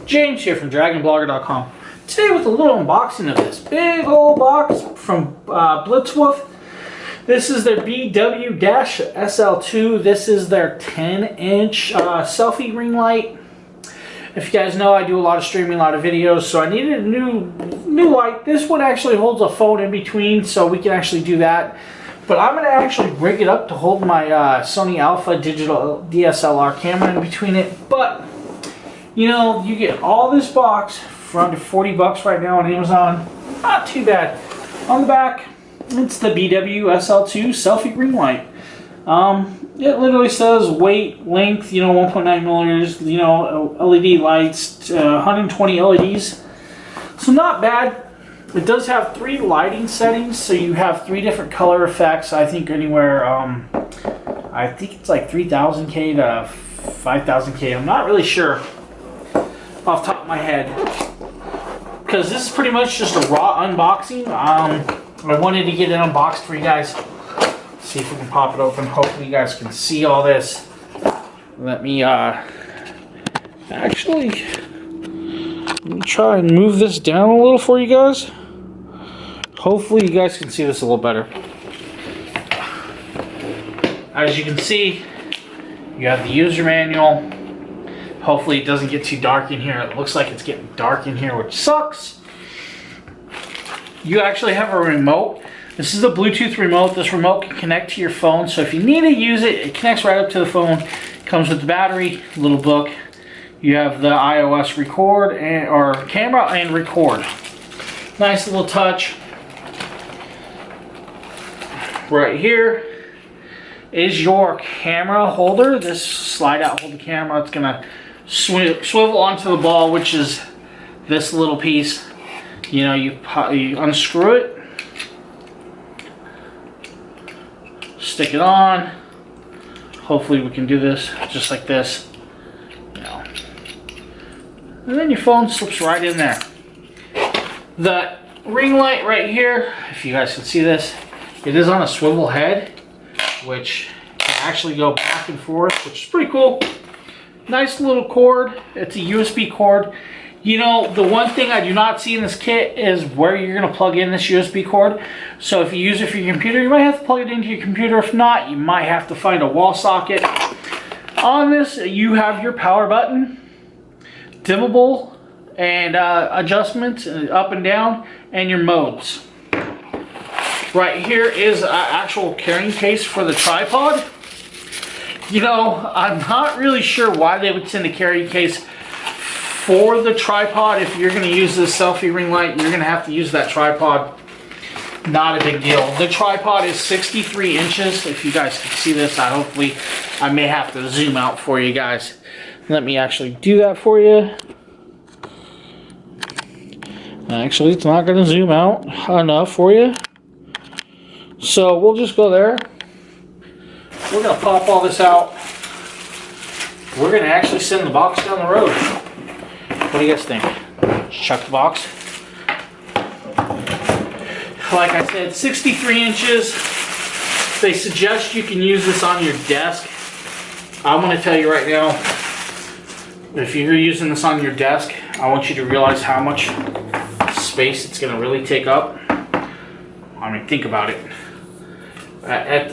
James here from DragonBlogger.com. Today with a little unboxing of this big old box from BlitzWolf. This is their BW-SL2. This is their 10-inch selfie ring light. If you guys know, I do a lot of streaming, a lot of videos, so I needed a new light. This one actually holds a phone in between, so we can actually do that. But I'm going to actually rig it up to hold my Sony Alpha digital DSLR camera in between it. But you know, you get all this box for under 40 bucks right now on Amazon. Not too bad. On the back, it's the BW-SL2 Selfie Ring Light. It literally says weight, length, 1.9 millimeters, LED lights, 120 LEDs. So not bad. It does have 3 lighting settings, so you have 3 different color effects. I think anywhere, I think it's like 3000K to 5000K. I'm not really sure off the top of my head, because this is pretty much just a raw unboxing. I wanted to get it unboxed for you guys. See if we can pop it open. Hopefully you guys can see all this. Let me actually let me try and move this down a little for you guys. Hopefully you guys can see this a little better. As you can see, you have the user manual. Hopefully it doesn't get too dark in here. It looks like it's getting dark in here, which sucks. You actually have a remote. This is a Bluetooth remote. This remote can connect to your phone, so if you need to use it, it connects right up to the phone. It comes with the battery, little book. You have the iOS record or camera and record. Nice little touch. Right here is your camera holder. This slide out hold the camera. It's gonna swivel onto the ball, which is this little piece. You unscrew it, stick it on. Hopefully we can do this just like this, and then your phone slips right in there. The ring light right here, if you guys can see this, it is on a swivel head, which can actually go back and forth, which is pretty cool. Nice little cord. It's a USB cord. The one thing I do not see in this kit is where you're going to plug in this USB cord. So if you use it for your computer, you might have to plug it into your computer. If not, you might have to find a wall socket. On this, you have your power button, dimmable, and adjustments up and down, and your modes. Right here is an actual carrying case for the tripod. I'm not really sure why they would send a carrying case for the tripod. If you're going to use this selfie ring light, you're going to have to use that tripod. Not a big deal. The tripod is 63 inches. If you guys can see this, hopefully I may have to zoom out for you guys. Let me actually do that for you. Actually, it's not going to zoom out enough for you. So we'll just go there. We're going to pop all this out. We're going to actually send the box down the road. What do you guys think? Chuck the box. Like I said, 63 inches. They suggest you can use this on your desk. I'm going to tell you right now, if you're using this on your desk, I want you to realize how much space it's going to really take up. I mean, think about it.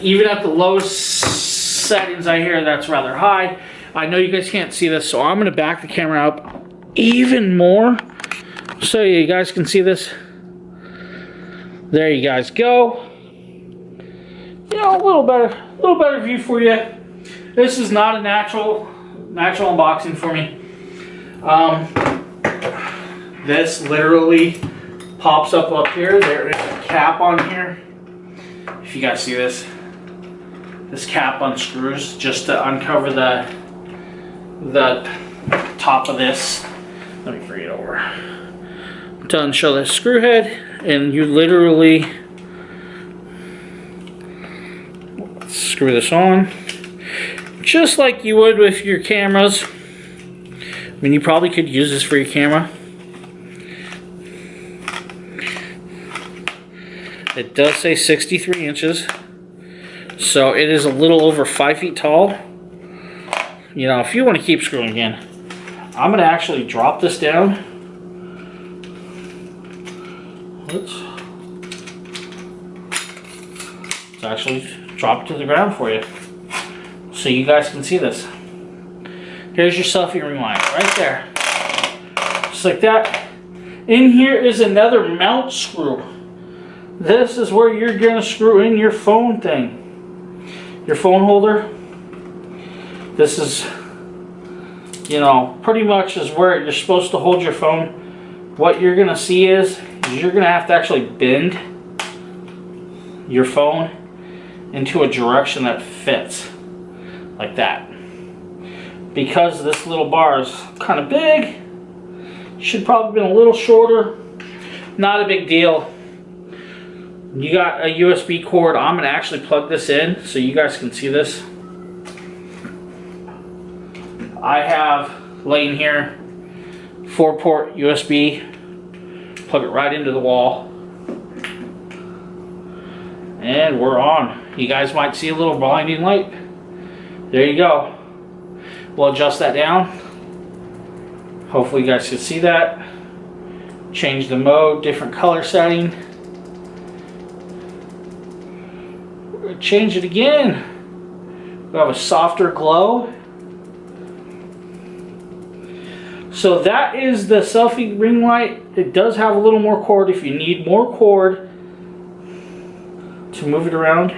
Even at the lowest settings I hear, that's rather high. I know you guys can't see this, so I'm going to back the camera up even more so you guys can see this. There you guys go. A little better view for you. This is not a natural unboxing for me. This literally pops up here. There is a cap on here. If you guys see this cap unscrews just to uncover the top of this. Let me bring it over to unshow the screw head, and you literally screw this on just like you would with your cameras. I mean, you probably could use this for your camera. It does say 63 inches, so it is a little over 5 feet tall. If you want to keep screwing in, I'm gonna actually drop this down. Let's actually drop it to the ground for you, so you guys can see this. Here's your selfie ring light right there. Just like that. In here is another mount screw. This is where you're gonna screw in your phone thing. Your phone holder. This is, you know, pretty much is where you're supposed to hold your phone. What you're gonna see is you're gonna have to actually bend your phone into a direction that fits. Like that. Because this little bar is kind of big, should probably been a little shorter. Not a big deal. You got a USB cord. I'm going to actually plug this in so you guys can see this. I have laying here 4-port USB. Plug it right into the wall. And we're on. You guys might see a little blinding light. There you go. We'll adjust that down. Hopefully you guys can see that. Change the mode, different color setting. Change it again. We have a softer glow. So that is the selfie ring light. It does have a little more cord. If you need more cord to move it around,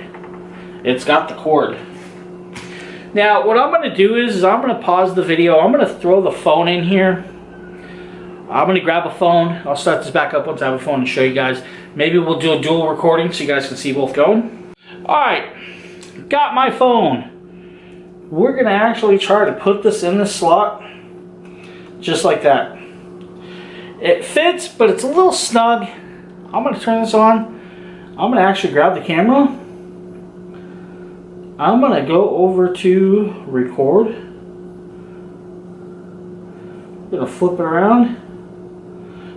it's got the cord. Now what I'm going to do is I'm going to pause the video. I'm going to throw the phone in here. I'm going to grab a phone. I'll start this back up once I have a phone and show you guys. Maybe we'll do a dual recording so you guys can see both going. Alright, got my phone. We're going to actually try to put this in this slot. Just like that. It fits, but it's a little snug. I'm going to turn this on. I'm going to actually grab the camera. I'm going to go over to record. I'm going to flip it around.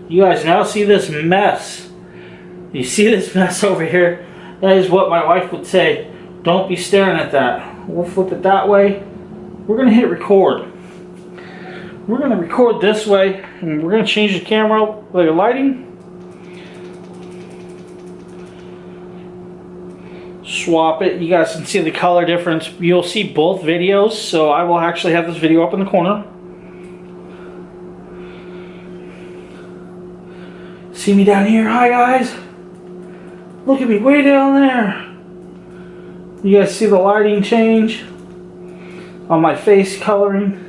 You guys now see this mess. You see this mess over here? That is what my wife would say. Don't be staring at that. We'll flip it that way. We're going to hit record. We're going to record this way, and we're going to change the camera, the lighting. Swap it. You guys can see the color difference. You'll see both videos, so I will actually have this video up in the corner. See me down here? Hi guys. Look at me way down there. You guys see the lighting change on my face coloring?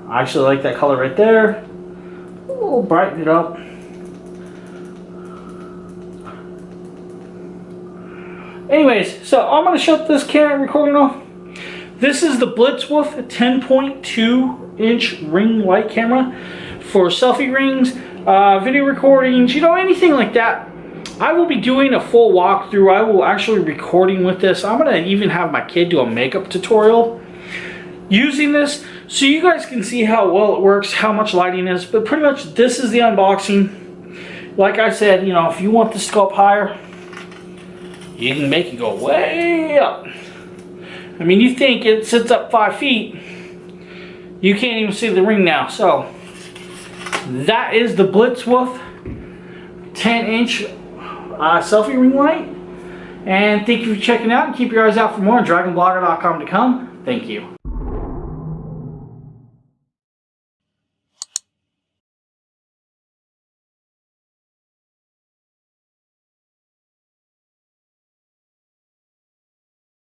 I actually like that color right there. We'll brighten it up. Anyways, so I'm going to shut this camera recording off. This is the BlitzWolf 10.2 inch ring light camera for selfie rings, video recordings, you know, anything like that. I will be doing a full walkthrough. I will actually be recording with this. I'm going to even have my kid do a makeup tutorial using this so you guys can see how well it works, how much lighting is. But pretty much this is the unboxing. Like I said, you know, if you want this to go up higher, you can make it go way up. I mean, you think it sits up 5 feet. You can't even see the ring now. So that is the BlitzWolf 10-inch selfie ring light. And thank you for checking out. And keep your eyes out for more on dragonblogger.com to come. Thank you.